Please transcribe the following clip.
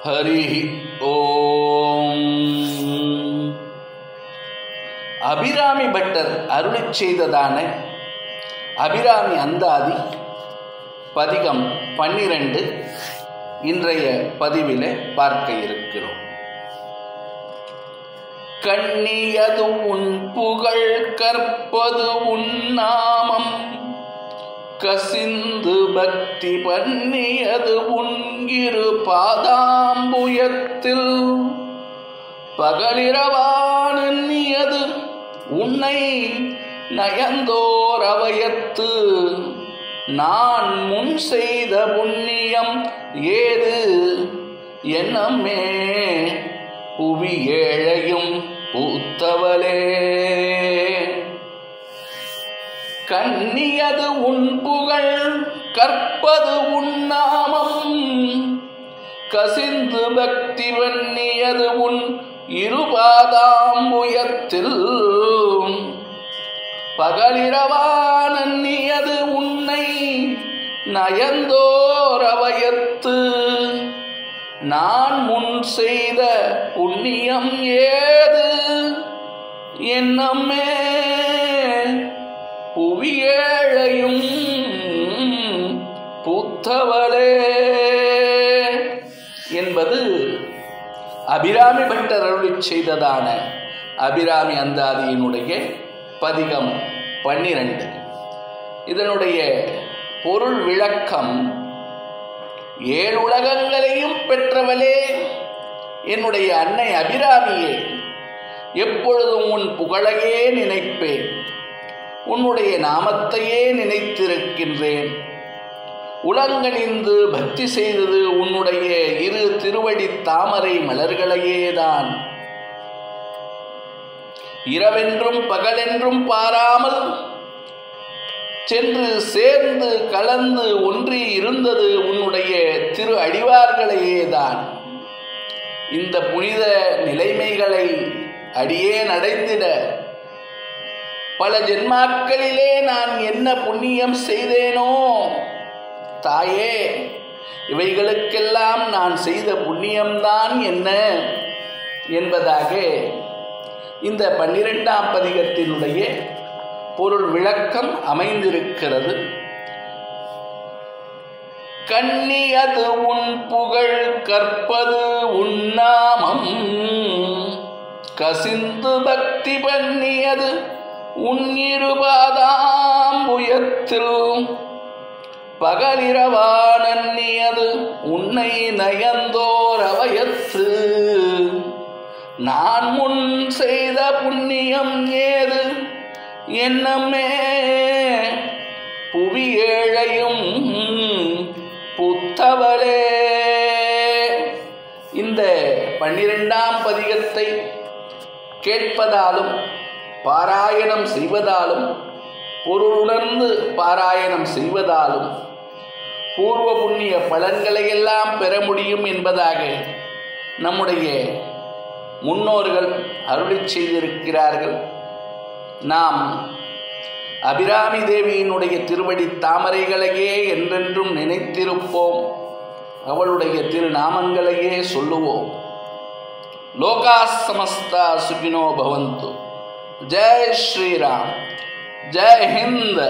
ஹரி ஓம். Abirami butter அருளிச் செய்ததான அபிராமி அந்தாதி பதிகம் 12 இன்றைய பதிவிலே பார்க்க இருக்கிறோம். கண்ணியது உன் புகழ் கற்பது உன் நாமம், கசிந்து பக்தி பண்ணியது உன் இரு பாதாம்புயத்தில், பகலிரவானியது உன்னை நயந்தோர் அவயத்து, நான் முன் செய்த புண்ணியம் ஏது என்னம்மே புவி ஏழையும் பூத்தவளே. கண்ணியது உன் புகழ் கற்பது உன் நாமம், கசிந்து பக்தி பண்ணியது உன் இருபாதாம்புயத்தில், பகலிரவானியது உன்னை நயந்தோர் அவயத்து, நான் முன் செய்த புண்ணியம் ஏது என்னம்மே புவியேழையும் பூத்தவளே என்பது அபிராமி பட்டர் அருளிச் செய்ததான அபிராமி அந்தாதியினுடைய பதிகம் 12. இதனுடைய பொருள் விளக்கம்: ஏழு உலகங்களையும் பெற்றவளே, என்னுடைய அன்னை அபிராமியே, எப்பொழுதும் உன் புகழையே நினைப்பேன், உன்னுடைய நாமத்தையே நினைத்திருக்கின்றேன். உலங்கணிந்து பக்தி செய்தது உன்னுடைய இரு திருவடி தாமரை மலர்களையேதான். இரவென்றும் பகலென்றும் பாராமல் சென்று சேர்ந்து கலந்து ஒன்றி இருந்தது உன்னுடைய திரு அடிவார்களையேதான். இந்த புனித நிலைமைகளை அடியேன் அடைந்திட பல ஜென்மாக்களிலே நான் என்ன புண்ணியம் செய்தேனோ தாயே, இவைகளுக்கெல்லாம் நான் செய்த புண்ணியம்தான் என்ன என்பதாக இந்த 12ஆம் பதிகத்தினுடைய பொருள் விளக்கம் அமைந்திருக்கிறது. கண்ணியது உன் புகழ் கற்பது உன் நாமம், கசிந்து பக்தி பண்ணியது உன் இருபாதாம்புயத்தில், பகலிரவானியது உன்னை நயந்தோர் அவயத்து, நான் முன் செய்த புண்ணியம் ஏது என்னம்மே புவி ஏழையும் புத்தவளே. இந்த 12ஆம் பதிகத்தை கேட்பதாலும் பாராயணம் செய்வதாலும் பொருளுணர்ந்து பாராயணம் செய்வதாலும் பூர்வ புண்ணிய பலன்களையெல்லாம் பெற முடியும் என்பதாக நம்முடைய முன்னோர்கள் அருளிச் செய்திருக்கிறார்கள். நாம் அபிராமி தேவியினுடைய திருவடி தாமரைகளையே என்றென்றும் நினைத்திருப்போம், அவளுடைய திருநாமங்களையே சொல்லுவோம். லோகா சமஸ்தா சுகினோ பவந்து. ஜெய் ஸ்ரீராம். ஜெய் ஹிந்த்.